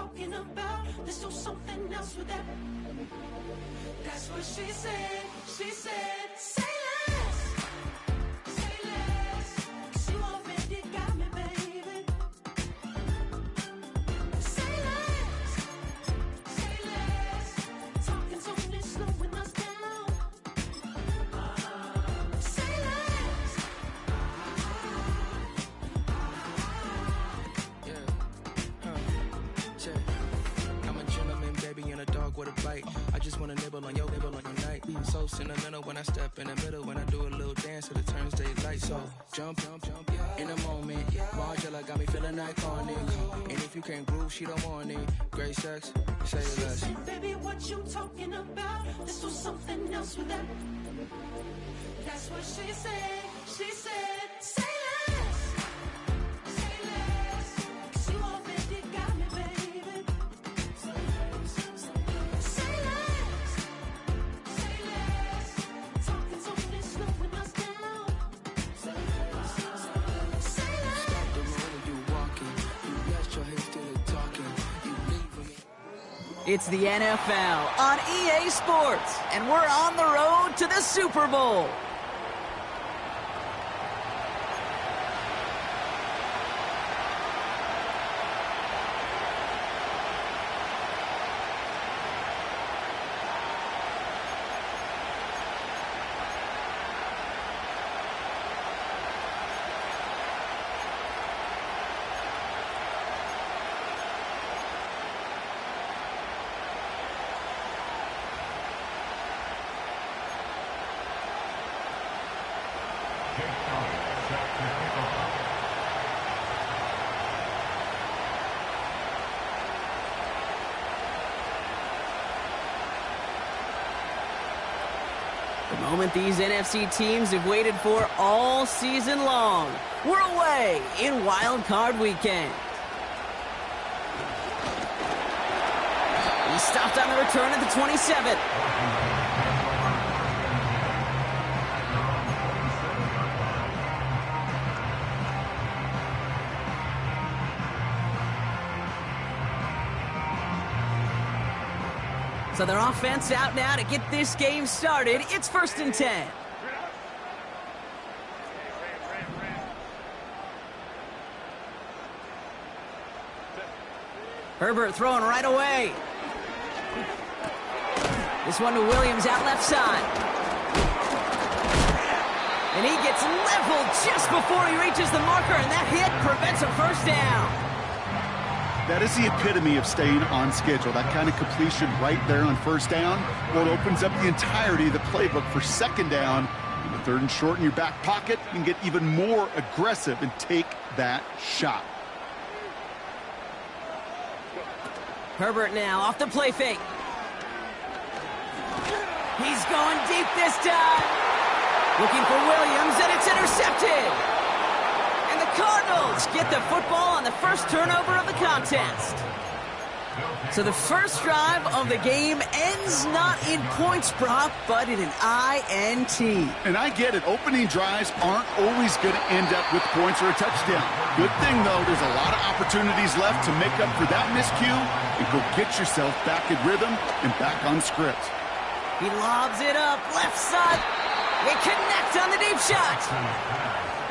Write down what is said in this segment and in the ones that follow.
talking about. Let's do something else with that. That's what she said. She said, say less. Say less. 'Cause you already got me, baby. Say less. Say less. Talking's only slowing us down. Say less. I'm a gentleman, baby, and a dog with a bite. I just wanna nibble on your night. So sentimental when I step in the middle, when I do a little dance till it turns daylight. So jump, in the moment. Margella got me feeling iconic. And if you can't groove, she don't want it. Great sex, say less. Baby, what you talking about? Let's do something else with that. That's what she said. She said, say less. Say less. 'Cause you already got me, baby. Say less. Say less. Talking's only slowing us down. Say less. Say less. Stop the moment you walking. You rest your head still talking. You leave me. It's the NFL on EA Sports, and we're on the road to the Super Bowl. The moment these NFC teams have waited for all season long. We're away in Wild Card Weekend. He stopped on the return at the 27. So their offense out now to get this game started. It's 1st and 10. Herbert throwing right away. This one to Williams out left side. And he gets leveled just before he reaches the marker, and that hit prevents a first down. That is the epitome of staying on schedule. That kind of completion right there on first down. Well, it opens up the entirety of the playbook for second down. In the 3rd and short in your back pocket, you can get even more aggressive and take that shot. Herbert now off the play fake. He's going deep this time. Looking for Williams, and it's intercepted. And the Cardinals get the football on the first turnover of the contest. So the first drive of the game ends not in points, Brock, but in an INT. And I get it. Opening drives aren't always going to end up with points or a touchdown. Good thing, though, there's a lot of opportunities left to make up for that miscue and go get yourself back in rhythm and back on script. He lobs it up, left side. They connect on the deep shot.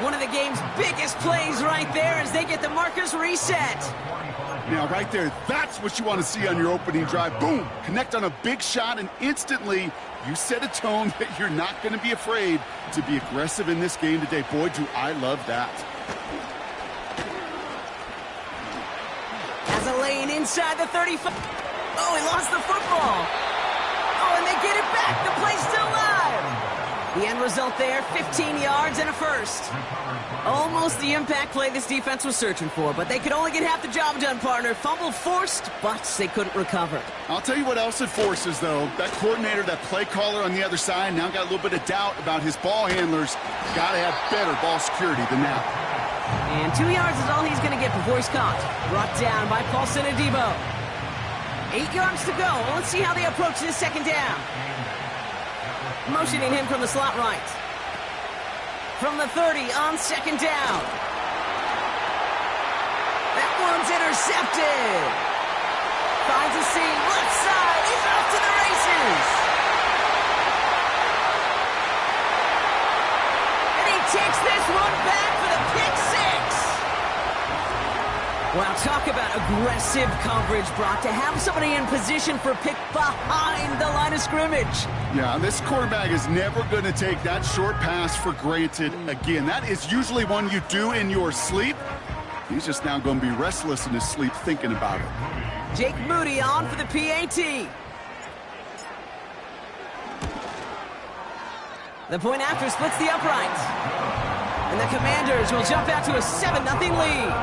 One of the game's biggest plays right there as they get the markers reset. Now, right there, that's what you want to see on your opening drive. Boom! Connect on a big shot, and instantly you set a tone that you're not going to be afraid to be aggressive in this game today. Boy, do I love that. Has a lane inside the 35. Oh, he lost the football. Oh, and they get it back. The play's still live. The end result there, 15 yards and a first. Almost the impact play this defense was searching for, but they could only get half the job done, partner. Fumble forced, but they couldn't recover. I'll tell you what else it forces, though. That coordinator, that play caller on the other side, now got a little bit of doubt about his ball handlers. Got to have better ball security than that. And 2 yards is all he's going to get before he's caught. Brought down by Paulson Adebo. 8 yards to go. Let's see how they approach this second down. Motioning him from the slot right. From the 30 on second down. That one's intercepted. finds a seam. Left side. He's off to the races. And he takes this one back for the pick six. Wow, talk about aggressive coverage, Brock, to have somebody in position for a pick behind the line of scrimmage. Yeah, this quarterback is never going to take that short pass for granted again. That is usually one you do in your sleep. He's just now going to be restless in his sleep thinking about it. Jake Moody on for the PAT. The point after splits the uprights. And the Commanders will jump out to a 7-0 lead.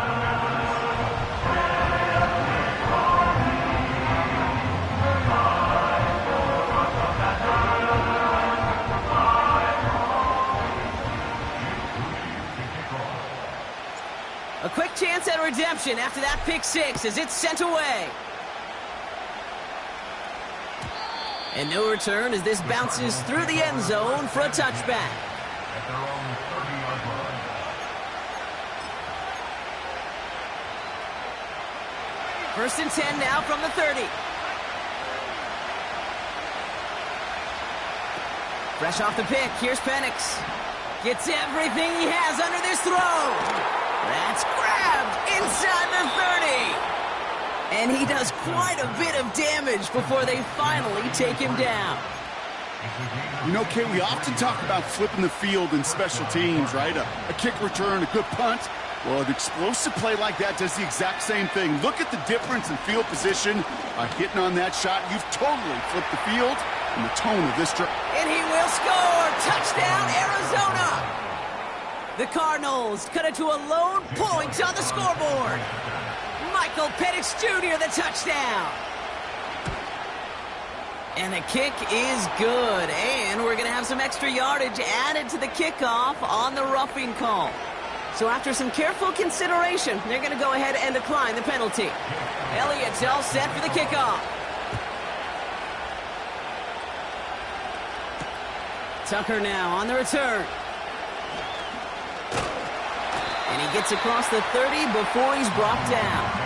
A quick chance at redemption after that pick six as it's sent away. And no return as this bounces through the end zone for a touchback. At their own 30-yard line. First and 10 now from the 30. Fresh off the pick, here's Penix. Gets everything he has under this throw. That's grabbed inside the 30. And he does quite a bit of damage before they finally take him down. You know, Kay, we often talk about flipping the field in special teams, right? A kick return, a good punt. Well, an explosive play like that does the exact same thing. Look at the difference in field position. By hitting on that shot, you've totally flipped the field and the tone of this drive. And he will score! Touchdown, Arizona! The Cardinals cut it to a lone point on the scoreboard. Michael Penix Jr. the touchdown. And the kick is good. And we're going to have some extra yardage added to the kickoff on the roughing call. So after some careful consideration, they're going to go ahead and decline the penalty. Elliott's all set for the kickoff. Tucker now on the return. And he gets across the 30 before he's brought down.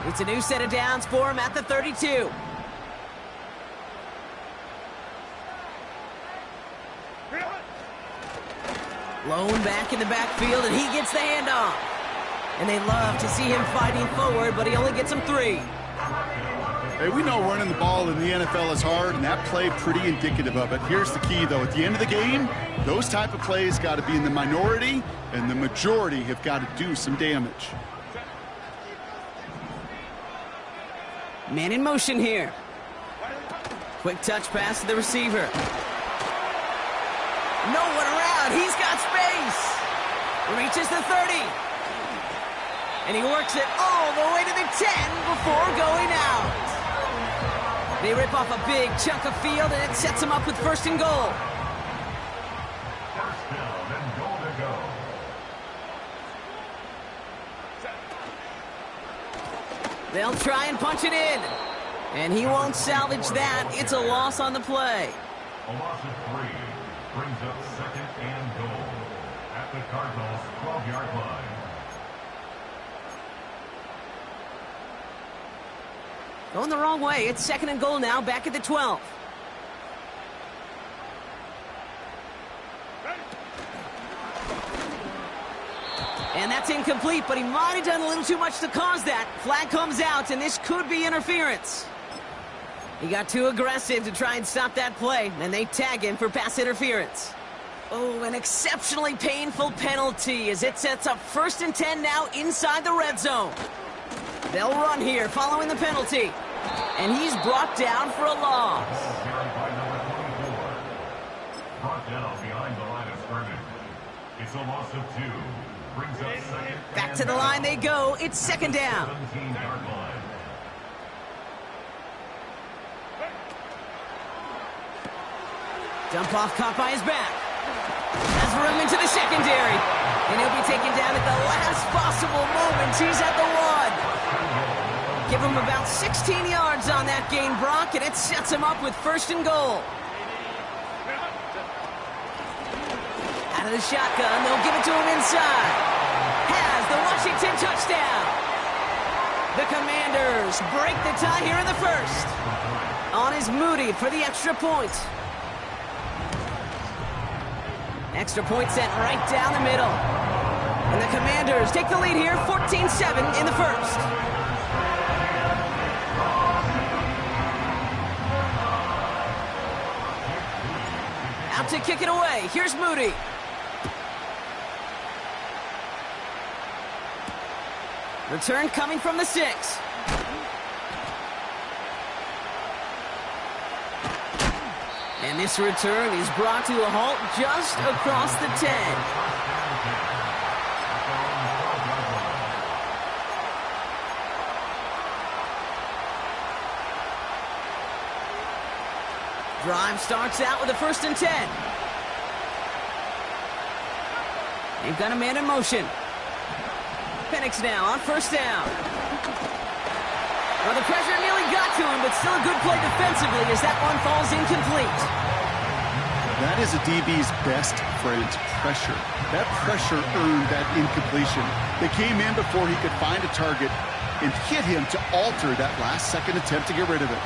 It's a new set of downs for him at the 32. Lone back in the backfield, and he gets the handoff. And they love to see him fighting forward, but he only gets him 3. Hey, we know running the ball in the NFL is hard, and that play pretty indicative of it. Here's the key, though. At the end of the game, those type of plays got to be in the minority, and the majority have got to do some damage. Man in motion here. Quick touch pass to the receiver. No one around. He's got space. Reaches the 30. And he works it all the way to the 10 before going out. They rip off a big chunk of field, and it sets them up with first and goal. First down and goal to go. They'll try and punch it in. And he won't salvage that. It's a loss on the play. A loss of 3 brings up second and goal at the Cardinals' 12-yard line. Going the wrong way. It's second and goal now, back at the 12. And that's incomplete, but he might have done a little too much to cause that. Flag comes out, and this could be interference. He got too aggressive to try and stop that play, and they tag him for pass interference. Oh, an exceptionally painful penalty as it sets up first and 10 now inside the red zone. They'll run here following the penalty. And he's brought down for a loss. Brought down behind the line of scrimmage. It's a loss of 2. Brings up second. Back to the line they go. It's second down. 17-yard line. Dump off caught by his back. Has room into the secondary. And he'll be taken down at the last possible moment. He's at the 1. Give him about 16 yards on that gain, Brock, and it sets him up with first and goal. Out of the shotgun, they'll give it to him inside. Has the Washington touchdown. The Commanders break the tie here in the first. On is Moody for the extra point. Extra point sent right down the middle. And the Commanders take the lead here, 14-7 in the first. Out to kick it away. Here's Moody. Return coming from the 6. And this return is brought to a halt just across the 10. Drive starts out with a 1st and 10. They've got a man in motion. Penix now on 1st down. Well, the pressure nearly got to him, but still a good play defensively as that one falls incomplete. That is a DB's best friend, pressure. That pressure earned that incompletion. They came in before he could find a target and hit him to alter that last-second attempt to get rid of it.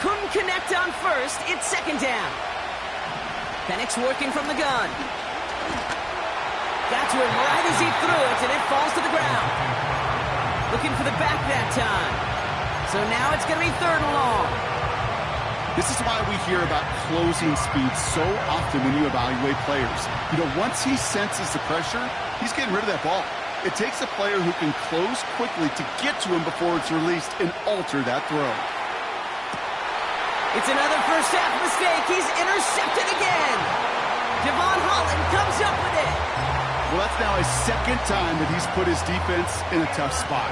Couldn't connect on 1st. It's 2nd down. Penix working from the gun. Got to him right as he threw it, and it falls to the ground. Looking for the back that time. So now it's going to be 3rd and long. This is why we hear about closing speed so often when you evaluate players. You know, once he senses the pressure, he's getting rid of that ball. It takes a player who can close quickly to get to him before it's released and alter that throw. It's another first half mistake. He's intercepted again. Devon Holland comes up with it. Well, that's now his 2nd time that he's put his defense in a tough spot.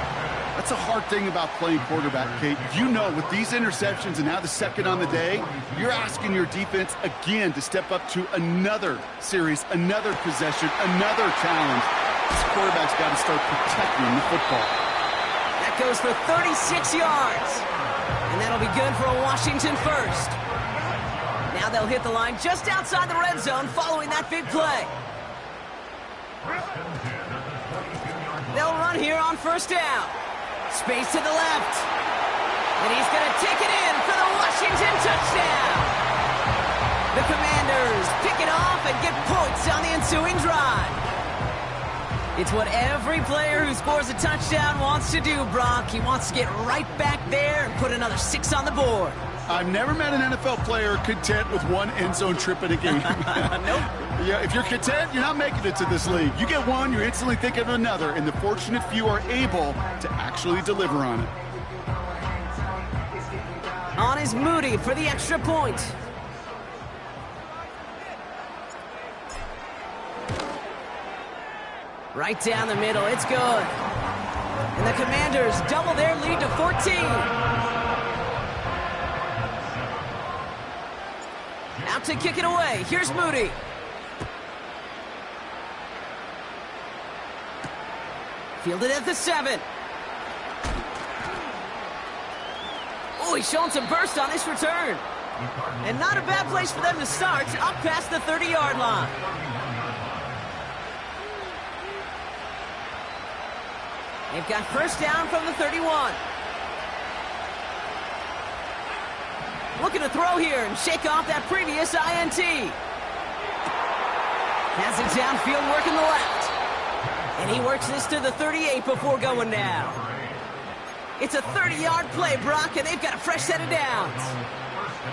That's a hard thing about playing quarterback, Kate. You know, with these interceptions and now the 2nd on the day, you're asking your defense again to step up to another series, another possession, another challenge. This quarterback's got to start protecting the football. That goes for 36 yards. And that'll be good for a Washington 1st. Now they'll hit the line just outside the red zone following that big play. They'll run here on 1st down. Space to the left. And he's going to take it in for the Washington touchdown. The Commanders pick it off and get points on the ensuing drive. It's what every player who scores a touchdown wants to do, Brock. He wants to get right back there and put another 6 on the board. I've never met an NFL player content with one end zone trip in a game. Nope. Yeah, if you're content, you're not making it to this league. You get one, you're instantly thinking of another, and the fortunate few are able to actually deliver on it. On is Moody for the extra point. Right down the middle, it's good. And the Commanders double their lead to 14. Out to kick it away, here's Moody. Fielded at the 7. Oh, he's showing some burst on this return. And not a bad place for them to start, up past the 30-yard line. They've got 1st down from the 31. Looking to throw here and shake off that previous INT. Has it downfield working the left. And he works this to the 38 before going down. It's a 30-yard play, Brock, and they've got a fresh set of downs.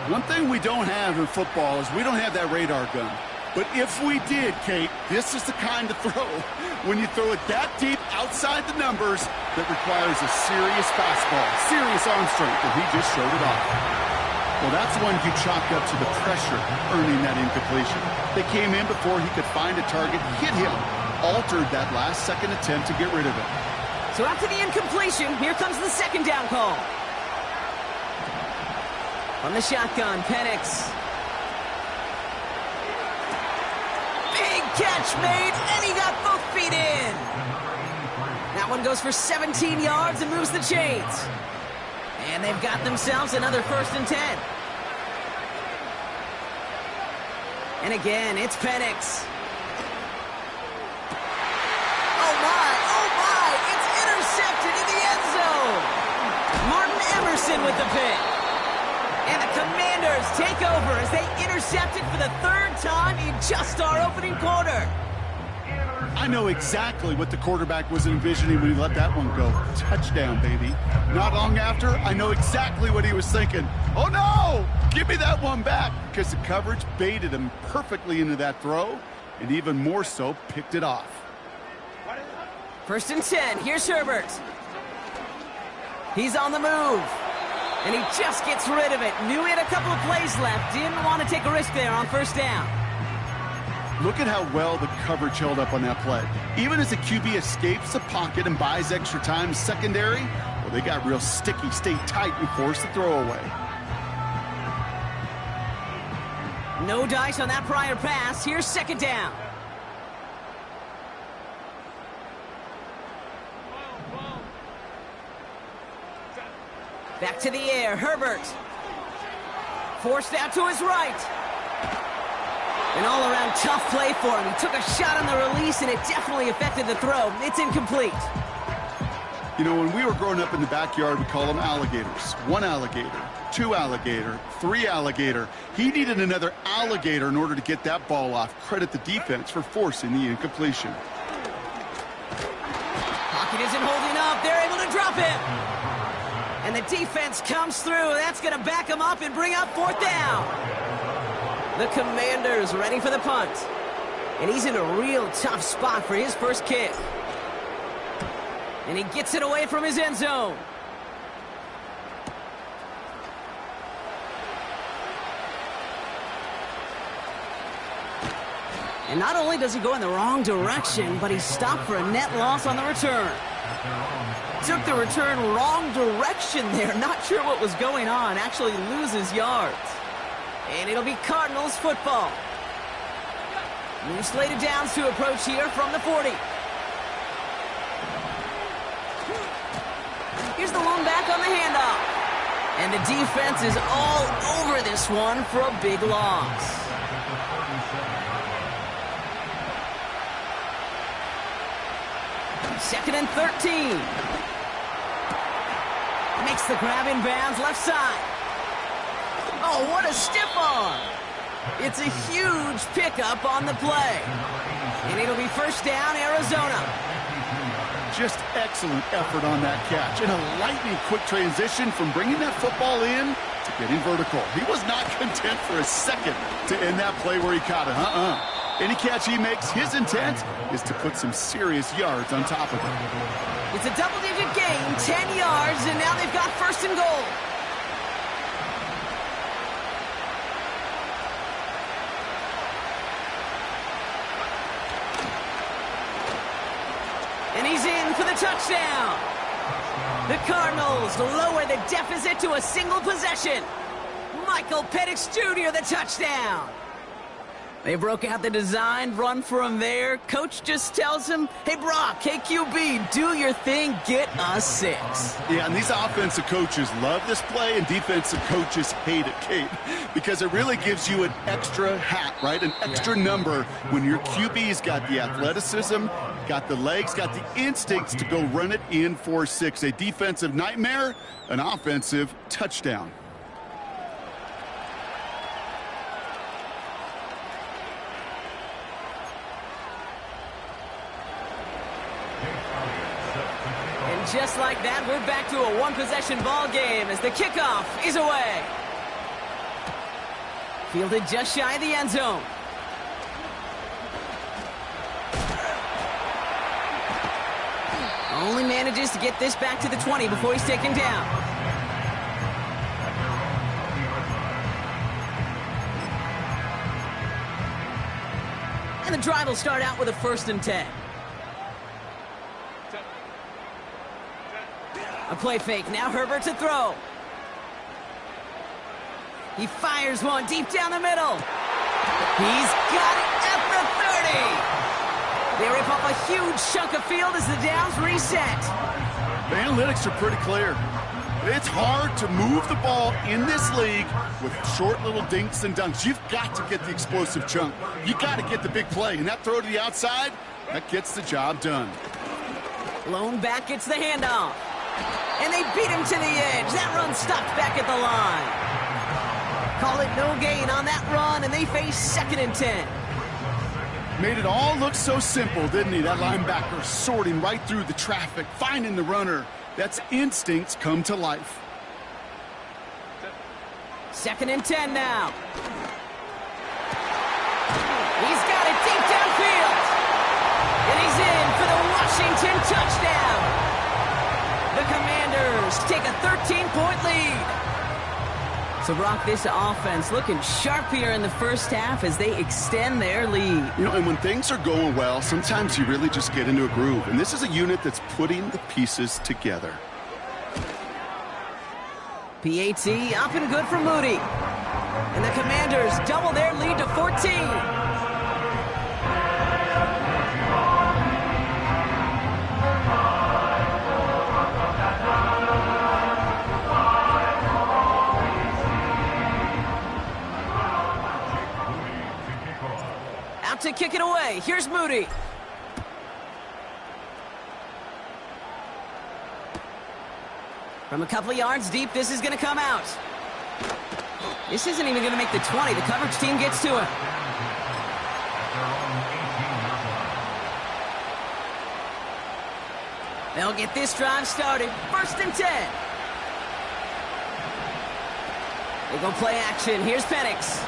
One thing we don't have in football is we don't have that radar gun. But if we did, Kate, this is the kind of throw, when you throw it that deep outside the numbers, that requires a serious fastball, serious arm strength, and he just showed it off. Well, that's one you chalked up to the pressure earning that incompletion. They came in before he could find a target, hit him, altered that last-second attempt to get rid of it. So after the incompletion, here comes the 2nd down call. From the shotgun, Penix. Big catch made, and he got both feet in. That one goes for 17 yards and moves the chains. And they've got themselves another 1st and 10. And again, it's Penix. Commanders take over as they intercept it for the third time in just our opening quarter. I know exactly what the quarterback was envisioning when he let that one go. Touchdown, baby. Not long after, I know exactly what he was thinking. Oh, no! Give me that one back! Because the coverage baited him perfectly into that throw, and even more so, picked it off. 1st and 10. Here's Herbert. He's on the move. And he just gets rid of it. Knew he had a couple of plays left. Didn't want to take a risk there on 1st down. Look at how well the coverage held up on that play. Even as the QB escapes the pocket and buys extra time secondary, well, they got real sticky, stayed tight, and forced the throwaway. No dice on that prior pass. Here's 2nd down. Back to the air, Herbert. Forced out to his right. An all-around tough play for him. He took a shot on the release, and it definitely affected the throw. It's incomplete. You know, when we were growing up in the backyard, we call them alligators. 1 alligator, 2 alligator, 3 alligator. He needed another alligator in order to get that ball off. Credit the defense for forcing the incompletion. Pocket isn't holding up. They're able to drop it. And the defense comes through. That's going to back him up and bring up 4th down. The Commanders ready for the punt. And he's in a real tough spot for his first kick. And he gets it away from his end zone. And not only does he go in the wrong direction, but he's stopped for a net loss on the return. Took the return wrong direction there. Not sure what was going on. Actually loses yards. And it'll be Cardinals football. New slated downs to approach here from the 40. Here's the lone back on the handoff. And the defense is all over this one for a big loss. Second and 13. Makes the grab in bounds left side. Oh, what a stiff arm. It's a huge pickup on the play. And it'll be 1st down, Arizona. Just excellent effort on that catch. And a lightning quick transition from bringing that football in to getting vertical. He was not content for a second to end that play where he caught it. Any catch he makes, his intent is to put some serious yards on top of it. It's a double-digit gain, 10 yards, and now they've got 1st and goal. And he's in for the touchdown. The Cardinals lower the deficit to a single possession. Michael Penix Jr., the touchdown. They broke out the design, run for him there. Coach just tells him, hey, Brock, hey, QB, do your thing, get us 6. Yeah, and these offensive coaches love this play, and defensive coaches hate it, Kate, because it really gives you an extra hat, right? An extra number when your QB's got the athleticism, got the legs, got the instincts to go run it in for 6. A defensive nightmare, an offensive touchdown. Just like that, we're back to a one-possession ball game as the kickoff is away. Fielded just shy of the end zone. Only manages to get this back to the 20 before he's taken down. And the drive will start out with a 1st and 10. A play fake. Now Herbert to throw. He fires one deep down the middle. He's got it at the 30. They rip off a huge chunk of field as the downs reset. The analytics are pretty clear. It's hard to move the ball in this league with short little dinks and dunks. You've got to get the explosive chunk. You got to get the big play. And that throw to the outside, that gets the job done. Lone back gets the handoff. And they beat him to the edge. That run stopped back at the line. Call it no gain on that run, and they face 2nd and 10. Made it all look so simple, didn't he? That linebacker sorting right through the traffic, finding the runner. That's instincts come to life. 2nd and 10 now. He's got it deep downfield. And he's in for the Washington touchdown. The Commanders take a 13-point lead. So, Brock, this offense looking sharp here in the first half as they extend their lead. You know, and when things are going well, sometimes you really just get into a groove. And this is a unit that's putting the pieces together. PAT up and good for Moody. And the Commanders double their lead to 14. To kick it away. Here's Moody. From a couple of yards deep, this is going to come out. This isn't even going to make the 20. The coverage team gets to it. They'll get this drive started. 1st and 10. They go play action. Here's Penix.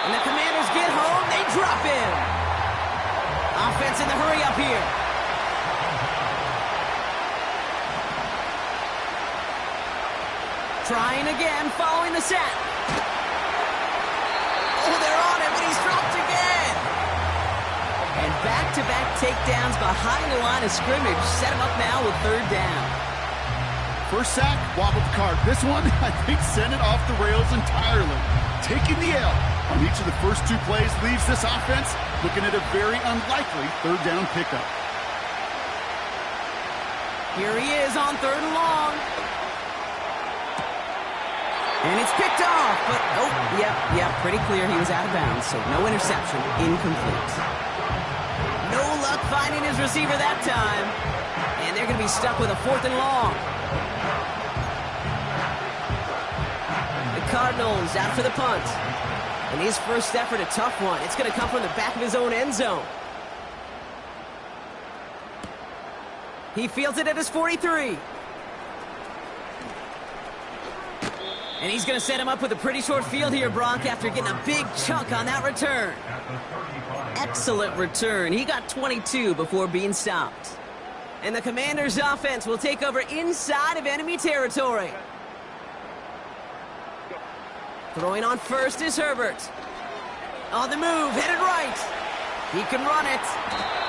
And the Commanders get home, they drop in. Offense in the hurry up here. Trying again, following the sack. Oh, they're on him, and he's dropped again. And back-to-back takedowns behind the line of scrimmage set him up now with 3rd down. First sack, wobbled the cart. This one, I think, sent it off the rails entirely. Taking the L on each of the first 2 plays leaves this offense looking at a very unlikely 3rd down pickup. Here he is on 3rd and long. And it's picked off, but yeah, pretty clear he was out of bounds, so no interception, incomplete. No luck finding his receiver that time. And they're going to be stuck with a 4th and long. Cardinals out for the punt. And his first effort, a tough one. It's going to come from the back of his own end zone. He fields it at his 43. And he's going to set him up with a pretty short field here, Brock, after getting a big chunk on that return. Excellent return. He got 22 before being stopped. And the Commanders' offense will take over inside of enemy territory. Throwing on first is Herbert. On the move, headed right. He can run it.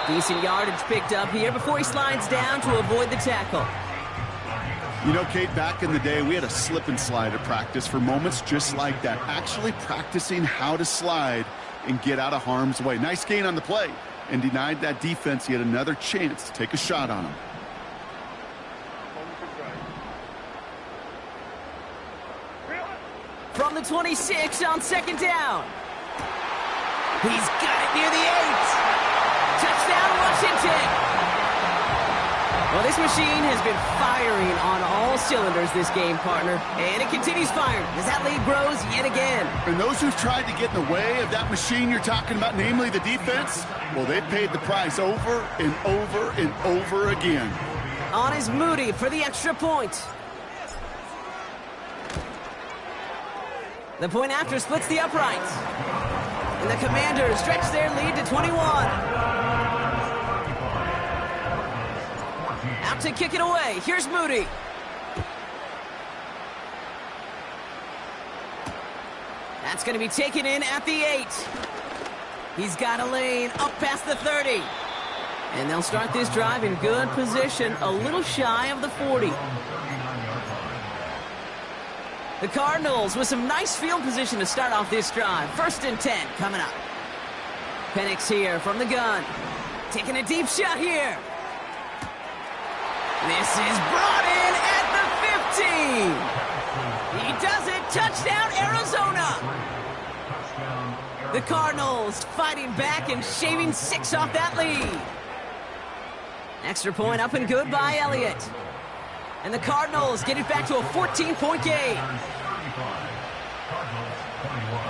Decent yardage picked up here before he slides down to avoid the tackle. You know, Kate, back in the day, we had a slip and slide at practice for moments just like that. Actually practicing how to slide and get out of harm's way. Nice gain on the play, and denied that defense yet another chance to take a shot on him. From the 26 on 2nd down. He's got it near the 8. Touchdown, Washington. Well, this machine has been firing on all cylinders this game, partner. And it continues firing as that lead grows yet again. And those who've tried to get in the way of that machine you're talking about, namely the defense, well, they've paid the price over and over and over again. On is Moody for the extra point. The point after splits the uprights. And the Commanders stretch their lead to 21. Out to kick it away. Here's Moody. That's going to be taken in at the 8. He's got a lane up past the 30. And they'll start this drive in good position, a little shy of the 40. The Cardinals with some nice field position to start off this drive. 1st and 10 coming up. Penix here from the gun. Taking a deep shot here. This is brought in at the 15. He does it. Touchdown, Arizona. The Cardinals fighting back and shaving 6 off that lead. Extra point up and good by Elliott. And the Cardinals get it back to a 14-point game. Cardinals 21.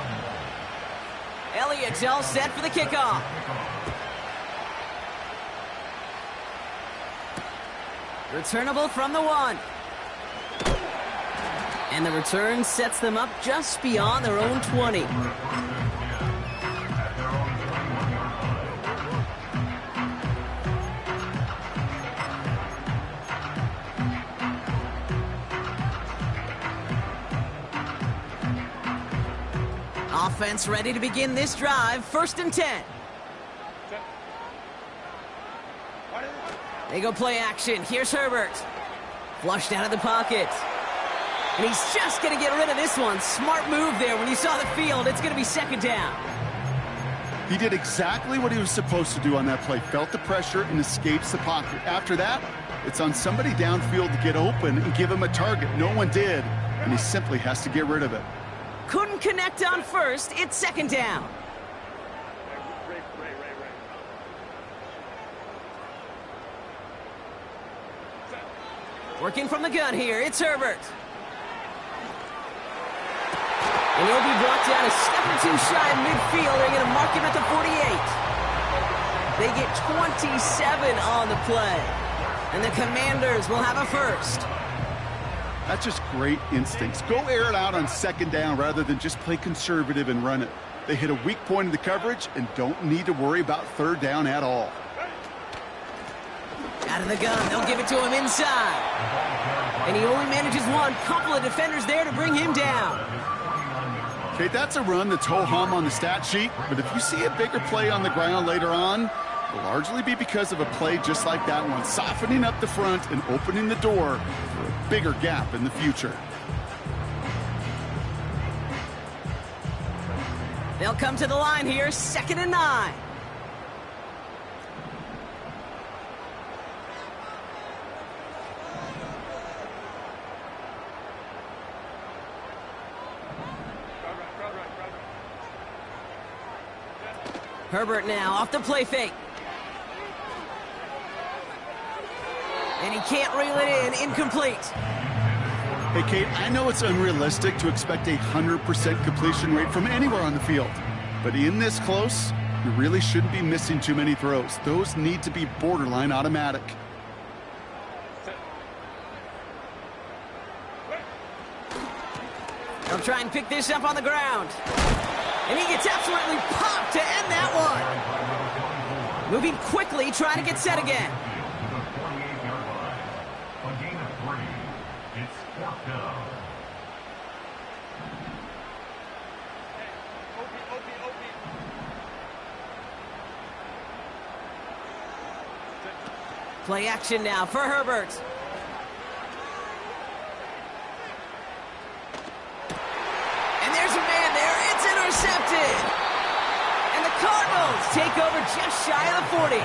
Elliott's all set for the kickoff. Returnable from the 1. And the return sets them up just beyond their own 20. Offense ready to begin this drive. 1st and 10. They go play action. Here's Herbert. Flushed out of the pocket. And he's just going to get rid of this one. Smart move there when he saw the field. It's going to be 2nd down. He did exactly what he was supposed to do on that play. Felt the pressure and escapes the pocket. After that, it's on somebody downfield to get open and give him a target. No one did, and he simply has to get rid of it. Couldn't connect on 1st. It's 2nd down. Working from the gun here. It's Herbert. And he'll be brought down a step or two shy of midfield. They're going to mark him at the 48. They get 27 on the play. And the Commanders will have a 1st. That's just great instincts. Go air it out on 2nd down rather than just play conservative and run it. They hit a weak point in the coverage and don't need to worry about 3rd down at all. Out of the gun. They'll give it to him inside. And he only manages one. Couple of defenders there to bring him down. Okay, that's a run that's ho-hum on the stat sheet, but if you see a bigger play on the ground later on, it'll largely be because of a play just like that one, softening up the front and opening the door for a bigger gap in the future. They'll come to the line here, 2nd and 9. Herbert now off the play fake. And he can't reel it in. Incomplete. Hey, Kate, I know it's unrealistic to expect a 100% completion rate from anywhere on the field. But in this close, you really shouldn't be missing too many throws. Those need to be borderline automatic. They'll try and pick this up on the ground. And he gets absolutely popped to end that one. Moving quickly, trying to get set again. Play action now for Herbert. And there's a man there. It's intercepted. And the Cardinals take over just shy of the 40.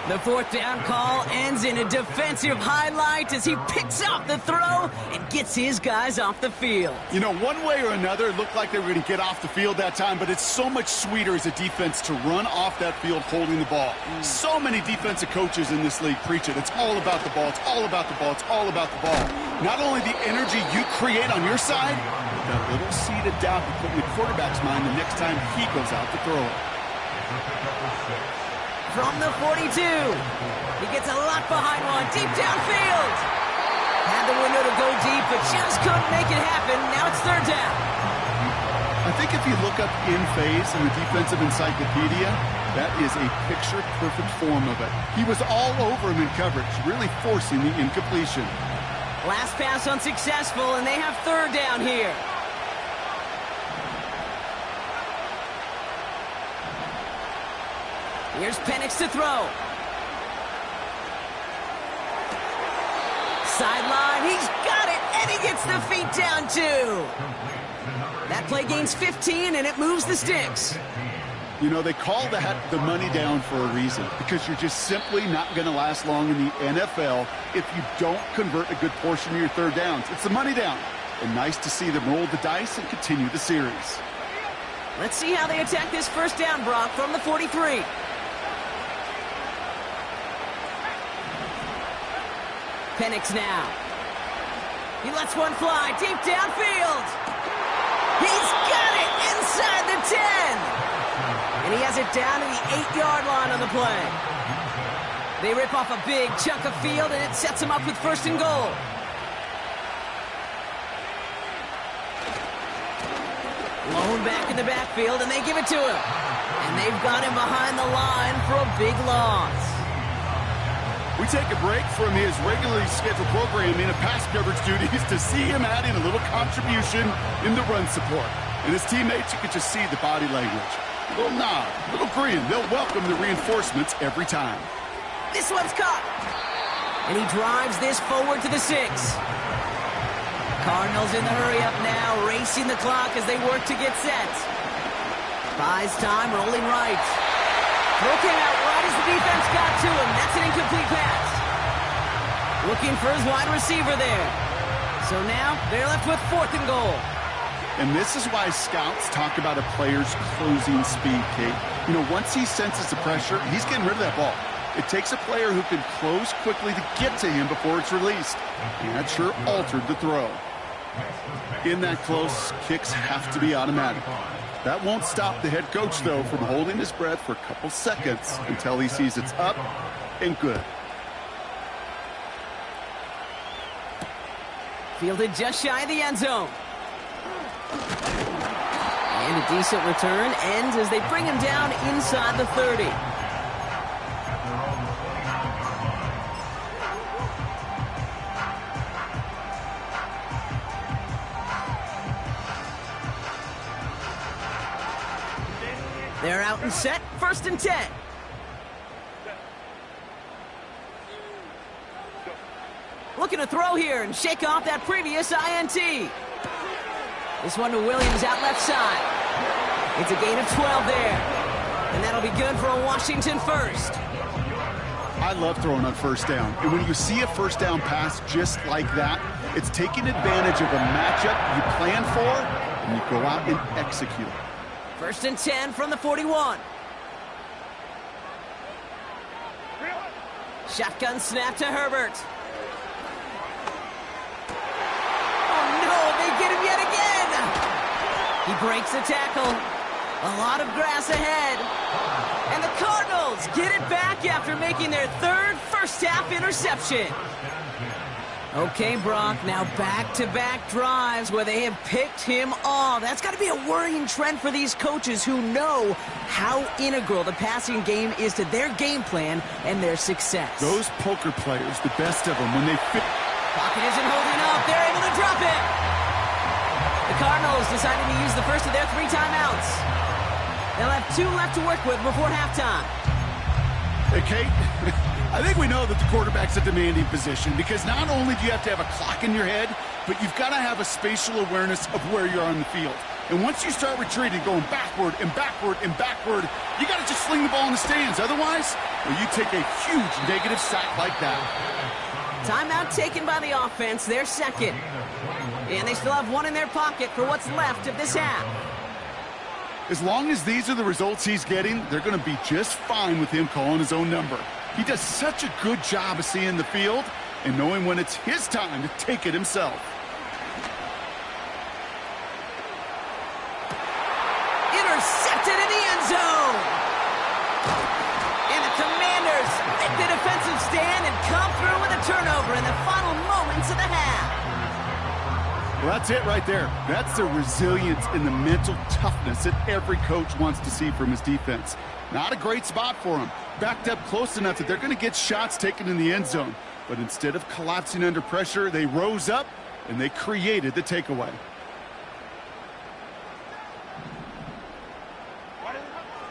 The 4th down call ends in a defensive highlight as he picks up the throw and gets his guys off the field. You know, one way or another, it looked like they were going to get off the field that time, but it's so much sweeter as a defense to run off that field holding the ball. So many defensive coaches in this league preach it. It's all about the ball. It's all about the ball. It's all about the ball. Not only the energy you create on your side, but that little seed of doubt you put in the quarterback's mind the next time he goes out to throw it. From the 42, he gets a lot behind one, deep downfield. Had the window to go deep, but just couldn't make it happen. Now it's 3rd down. I think if you look up in phase in the defensive encyclopedia, that is a picture-perfect form of it. He was all over him in coverage, really forcing the incompletion. Last pass unsuccessful, and they have 3rd down here. Here's Penix to throw. Sideline, he's got it, and he gets the feet down too. That play gains 15, and it moves the sticks. You know, they call that the money down for a reason, because you're just simply not going to last long in the NFL if you don't convert a good portion of your 3rd downs. It's the money down, and nice to see them roll the dice and continue the series. Let's see how they attack this 1st down, Brock, from the 43. Penix now. He lets one fly deep downfield. He's got it inside the 10. And he has it down to the 8-yard line on the play. They rip off a big chunk of field, and it sets him up with 1st and goal. Lone back in the backfield, and they give it to him. And they've got him behind the line for a big loss. We take a break from his regularly scheduled programming of pass coverage duties to see him adding a little contribution in the run support. And his teammates, you can just see the body language. A little nod, a little grin. They'll welcome the reinforcements every time. This one's caught. And he drives this forward to the 6. Cardinals in the hurry-up now, racing the clock as they work to get set. Buys time, rolling right. Throw came out right as the defense got to him. That's an incomplete pass. Looking for his wide receiver there. So now they're left with 4th and goal. And this is why scouts talk about a player's closing speed, Kate. You know, once he senses the pressure, he's getting rid of that ball. It takes a player who can close quickly to get to him before it's released. And that sure altered the throw. In that close, kicks have to be automatic. That won't stop the head coach, though, from holding his breath for a couple seconds until he sees it's up and good. Fielded just shy of the end zone. And a decent return ends as they bring him down inside the 30. They're out and set, 1st and 10. Looking to throw here and shake off that previous INT. This one to Williams out left side. It's a gain of 12 there. And that'll be good for a Washington 1st. I love throwing on 1st down. And when you see a 1st down pass just like that, it's taking advantage of a matchup you plan for, and you go out and execute. 1st and 10 from the 41. Shotgun snap to Herbert. Oh no, they get him yet again. He breaks the tackle. A lot of grass ahead. And the Cardinals get it back after making their 3rd first-half interception. Okay, Brock, now back-to-back drives where they have picked him off. That's got to be a worrying trend for these coaches who know how integral the passing game is to their game plan and their success. Those poker players, the best of them, when they fit... Pocket isn't holding up. They're able to drop it. The Cardinals decided to use the first of their 3 timeouts. They'll have 2 left to work with before halftime. Hey, Kate, I think we know that the quarterback's a demanding position because not only do you have to have a clock in your head, but you've got to have a spatial awareness of where you are on the field. And once you start retreating, going backward and backward and backward, you got to just sling the ball in the stands. Otherwise, well, you take a huge negative sack like that. Timeout taken by the offense, their 2nd. And they still have 1 in their pocket for what's left of this half. As long as these are the results he's getting, they're going to be just fine with him calling his own number. He does such a good job of seeing the field and knowing when it's his time to take it himself. Intercepted in the end zone. And the Commanders make the defensive stand and come through with a turnover in the final moments of the half. Well, that's it right there. That's the resilience and the mental toughness that every coach wants to see from his defense. Not a great spot for him. Backed up close enough that they're going to get shots taken in the end zone. But instead of collapsing under pressure, they rose up and they created the takeaway.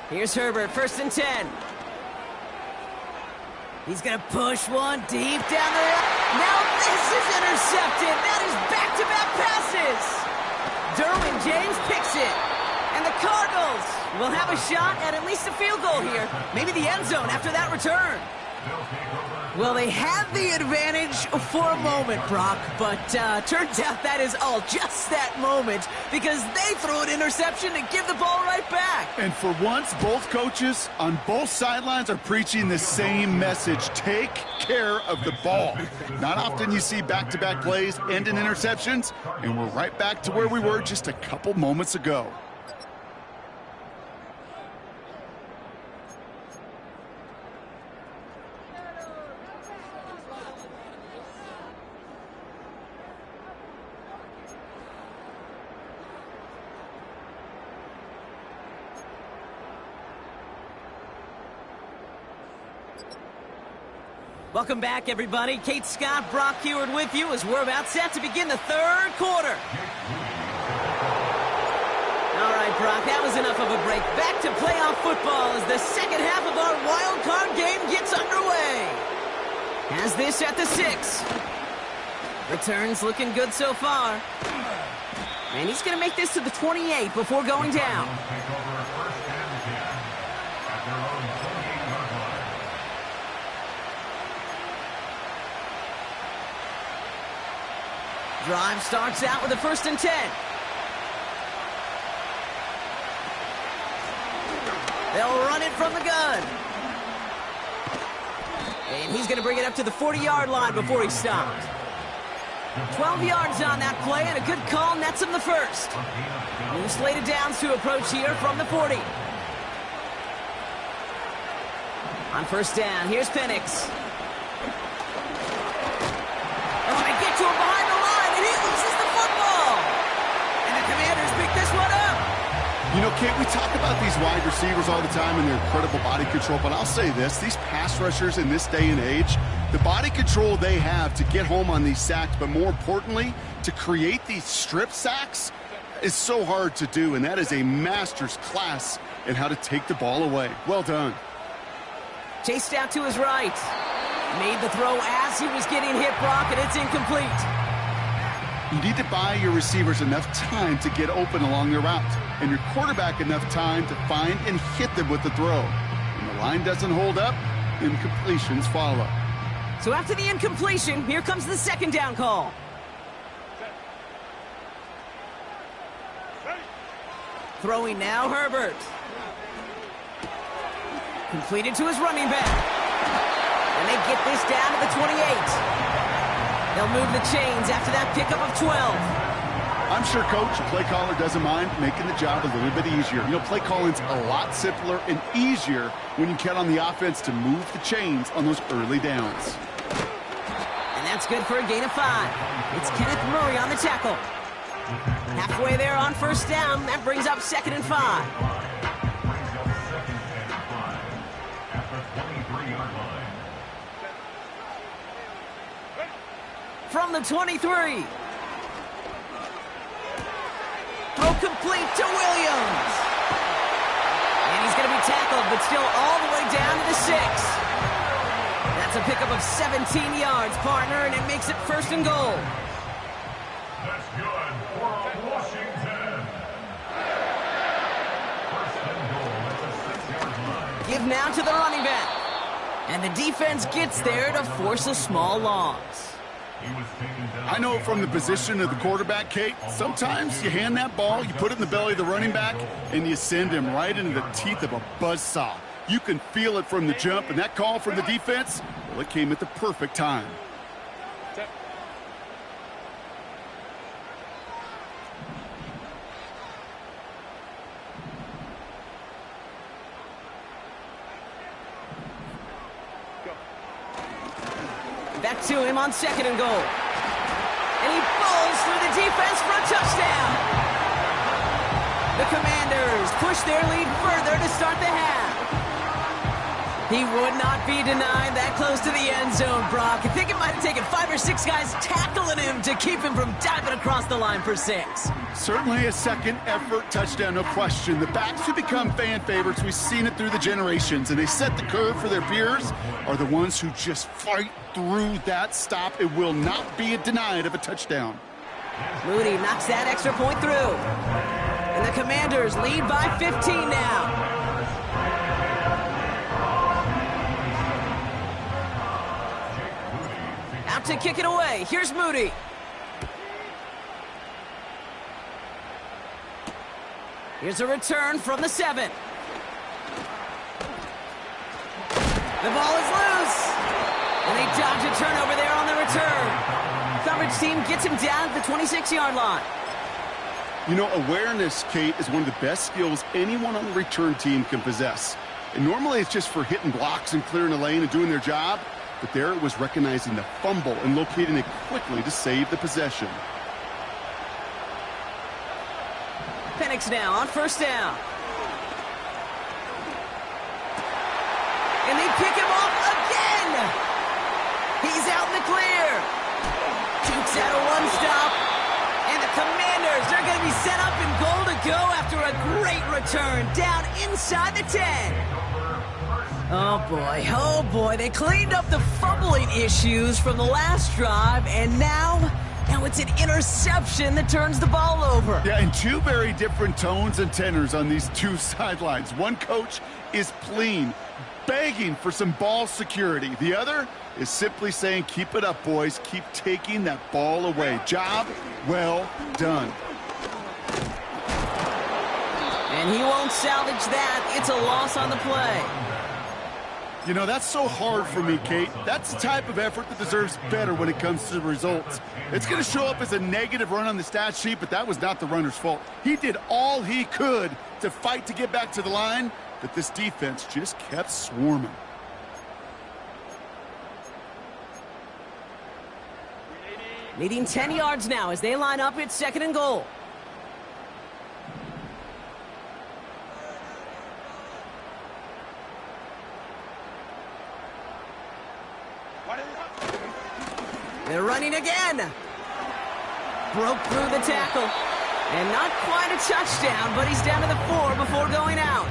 Here's Herbert, 1st and 10. He's going to push one deep down the... Now this is intercepted. That is back-to-back passes. Derwin James picks it. And the Cardinals will have a shot at least a field goal here. Maybe the end zone after that return. Well, they had the advantage for a moment, Brock, but turns out that is all just that moment because they threw an interception to give the ball right back. And for once, both coaches on both sidelines are preaching the same message. Take care of the ball. Not often you see back-to-back plays end in interceptions, and we're right back to where we were just a couple moments ago. Welcome back, everybody. Kate Scott, Brock Heward with you as we're about set to begin the third quarter. All right, Brock, that was enough of a break. Back to playoff football as the second half of our wild card game gets underway. Has this at the 6. Returns looking good so far. And he's going to make this to the 28 before going down. Drive starts out with a 1st and 10. They'll run it from the gun. And he's going to bring it up to the 40-yard line before he's stopped. 12 yards on that play, and a good call nets him the 1st. New slated downs to approach here from the 40. On 1st down, here's Penix. And when they get to him behind the line, and he loses the football. And the Commanders pick this one up. You know, Kate, we talk about these wide receivers all the time and their incredible body control, but I'll say this, these pass rushers in this day and age, the body control they have to get home on these sacks, but more importantly, to create these strip sacks is so hard to do, and that is a master's class in how to take the ball away. Well done. Chased out to his right. Made the throw as he was getting hit, Brock, and it's incomplete. You need to buy your receivers enough time to get open along their route, and your quarterback enough time to find and hit them with the throw. When the line doesn't hold up, incompletions follow. So after the incompletion, here comes the 2nd down call. Throwing now, Herbert. Completed to his running back. And they get this down to the 28. They'll move the chains after that pickup of 12. I'm sure Coach, play caller, doesn't mind making the job a little bit easier. You know, play calling's a lot simpler and easier when you count on the offense to move the chains on those early downs. And that's good for a gain of 5. It's Kenneth Murray on the tackle. Halfway there on 1st down. That brings up 2nd and 5. From the 23. Throw complete to Williams. And he's going to be tackled, but still all the way down to the 6. That's a pickup of 17 yards, partner, and it makes it 1st and goal. That's good for Washington. 1st and goal at the 6-yard line. Give now to the running back. And the defense gets there to force a small loss. I know from the position of the quarterback, Kate, sometimes you hand that ball, you put it in the belly of the running back, and you send him right into the teeth of a buzzsaw. You can feel it from the jump, and that call from the defense, well, it came at the perfect time. Back to him on 2nd and goal. And he bowls through the defense for a touchdown. The Commanders push their lead further to start the half. He would not be denied that close to the end zone, Brock. I think it might have taken 5 or 6 guys tackling him to keep him from diving across the line for 6. Certainly a second effort touchdown, no question. The backs who become fan favorites, we've seen it through the generations, and they set the curve for their peers, are the ones who just fight through that stop. It will not be denied of a touchdown. Moody knocks that extra point through. And the Commanders lead by 15 now. Out to kick it away. Here's Moody. Here's a return from the 7. The ball is loose. And they dodge a turnover there on the return. Coverage team gets him down at the 26-yard line. You know, awareness, Kate, is one of the best skills anyone on the return team can possess. And normally it's just for hitting blocks and clearing a lane and doing their job. But there it was recognizing the fumble and locating it quickly to save the possession. Penix now on first down. And they pick him off again. He's out in the clear. Dukes out a one-stop. And the Commanders, they're going to be set up in goal to go after a great return down inside the 10. Oh boy, they cleaned up the fumbling issues from the last drive, and now it's an interception that turns the ball over. Yeah, and two very different tones and tenors on these two sidelines. One coach is pleading, begging for some ball security. The other is simply saying, keep it up, boys. Keep taking that ball away. Job well done. And he won't salvage that. It's a loss on the play. You know, that's so hard for me, Kate. That's the type of effort that deserves better when it comes to the results. It's going to show up as a negative run on the stat sheet, but that was not the runner's fault. He did all he could to fight to get back to the line, but this defense just kept swarming. Needing 10 yards now as they line up at 2nd and goal. They're running again. Broke through the tackle. And not quite a touchdown, but he's down to the 4 before going out.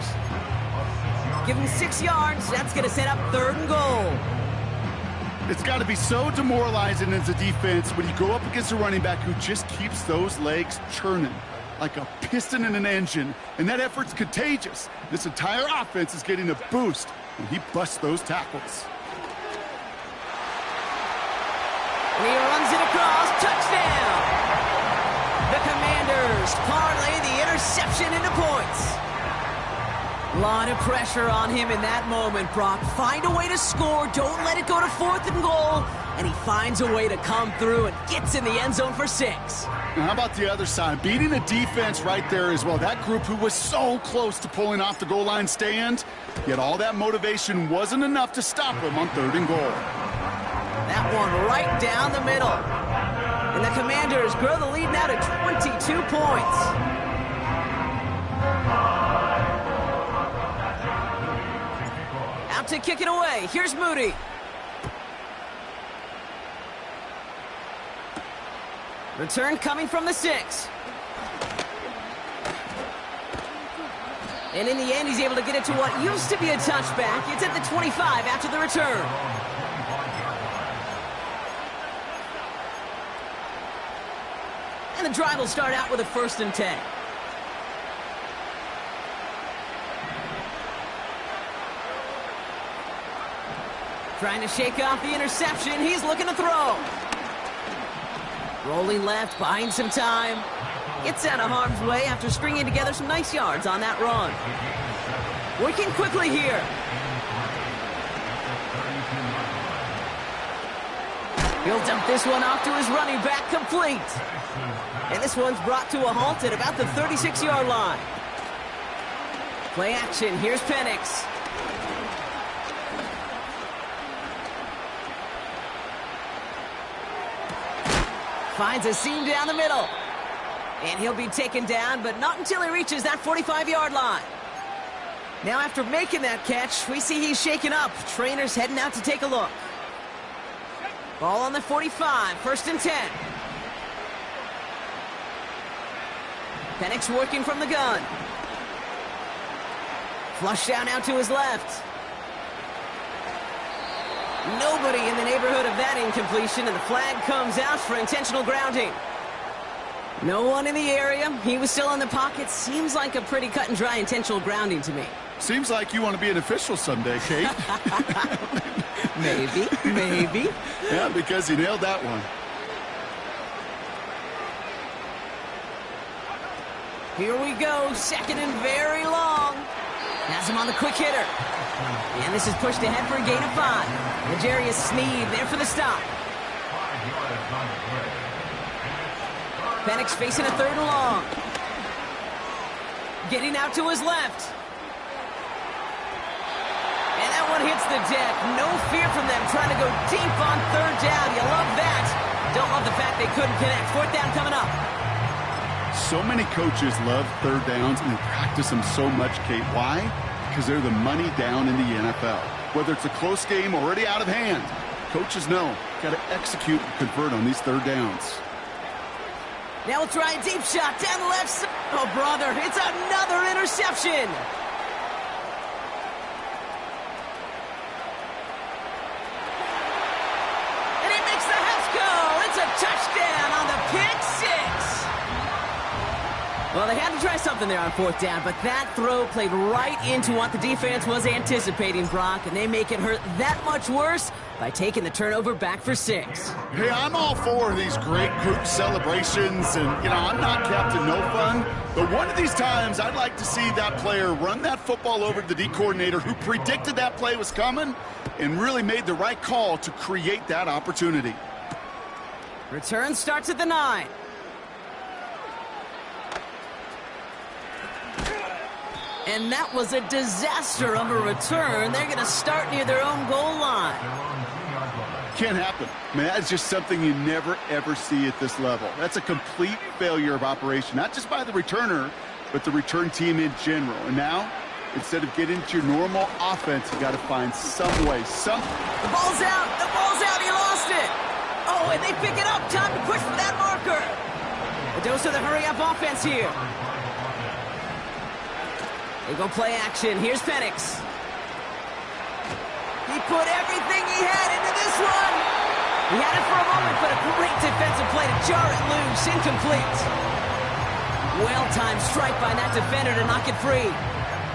Give him 6 yards. That's going to set up 3rd and goal. It's got to be so demoralizing as a defense when you go up against a running back who just keeps those legs churning like a piston in an engine. And that effort's contagious. This entire offense is getting a boost when he busts those tackles. And he runs it across. Touchdown! The Commanders parlay the interception into points. A lot of pressure on him in that moment, Brock. Find a way to score. Don't let it go to 4th and goal. And he finds a way to come through and gets in the end zone for 6. Now, how about the other side? Beating a defense right there as well. That group who was so close to pulling off the goal line stand, yet all that motivation wasn't enough to stop him on 3rd and goal. That one right down the middle. And the Commanders grow the lead now to 22 points. Out to kick it away. Here's Moody. Return coming from the 6. And in the end, he's able to get it to what used to be a touchback. It's at the 25 after the return. And the drive will start out with a 1st and 10. Trying to shake off the interception. He's looking to throw. Rolling left, buying some time. Gets out of harm's way after stringing together some nice yards on that run. Working quickly here. He'll dump this one off to his running back, complete. And this one's brought to a halt at about the 36-yard line. Play action. Here's Penix. Finds a seam down the middle. And he'll be taken down, but not until he reaches that 45-yard line. Now after making that catch, we see he's shaken up. Trainer's heading out to take a look. Ball on the 45, 1st and 10. Penix working from the gun. Flush down out to his left. Nobody in the neighborhood of that incompletion, and the flag comes out for intentional grounding. No one in the area. He was still in the pocket. Seems like a pretty cut and dry intentional grounding to me. Seems like you want to be an official someday, Kate. Maybe. Yeah, because he nailed that one. Here we go, second and very long. Has him on the quick hitter. And this is pushed ahead for a gain of 5. L'Jarius Sneed there for the stop. Penix facing a third and long. Getting out to his left. And that one hits the deck. No fear from them trying to go deep on third down. You love that. Don't love the fact they couldn't connect. Fourth down coming up. So many coaches love third downs and practice them so much, Kate. Why? Because they're the money down in the NFL. Whether it's a close game already out of hand, coaches know got to execute and convert on these third downs. Now we'll try a deep shot down the left side. Oh, brother, it's another interception. And he makes the Hefco. It's a touchdown on the pick six. Well, they had to try something there on fourth down, but that throw played right into what the defense was anticipating, Brock, and they make it hurt that much worse by taking the turnover back for 6. Hey, I'm all for these great group celebrations, and, I'm not Captain No Fun, but one of these times I'd like to see that player run that football over to the D coordinator who predicted that play was coming and really made the right call to create that opportunity. Return starts at the 9. And that was a disaster of a return. They're going to start near their own goal line. Can't happen. I mean, that's just something you never, ever see at this level. That's a complete failure of operation, not just by the returner, but the return team in general. And now, instead of getting into your normal offense, you got to find some way. The ball's out. The ball's out. He lost it. Oh, and they pick it up. Time to push for that marker. A dose of the hurry-up offense here. They go play action. Here's Penix. He put everything he had into this one. He had it for a moment, but a great defensive play to jar it loose. Incomplete. Well-timed strike by that defender to knock it free.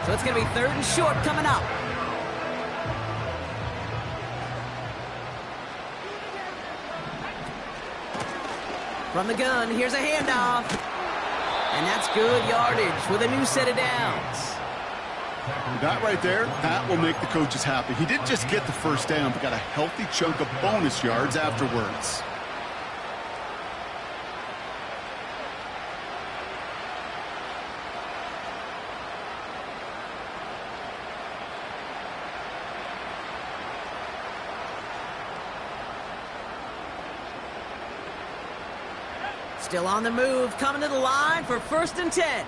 So it's going to be third and short coming up. From the gun, here's a handoff. And that's good yardage with a new set of downs. That right there, that will make the coaches happy. He didn't just get the first down, but got a healthy chunk of bonus yards afterwards. Still on the move, coming to the line for 1st and 10.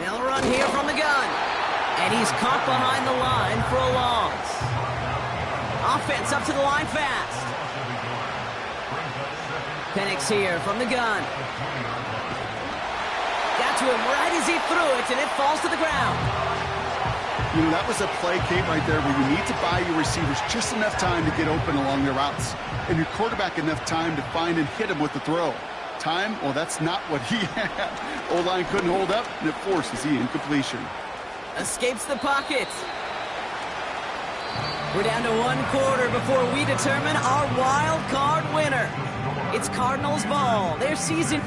They'll run here from the gun. And he's caught behind the line for a loss. Offense up to the line fast. Penix here from the gun. Got to him right as he threw it, and it falls to the ground. That was a play, Kate, right there where you need to buy your receivers just enough time to get open along their routes. And your quarterback enough time to find and hit him with the throw. Time, well, that's not what he had. O-line couldn't hold up, and it forces the incompletion. Escapes the pocket. We're down to 1 quarter before we determine our wild card winner. It's Cardinals ball. Their season...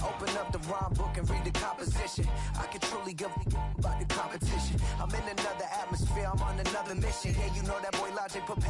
Open up the rhyme book and read the composition. I can truly give about the competition. I'm in another atmosphere, I'm on another mission. Yeah, you know that boy Logic put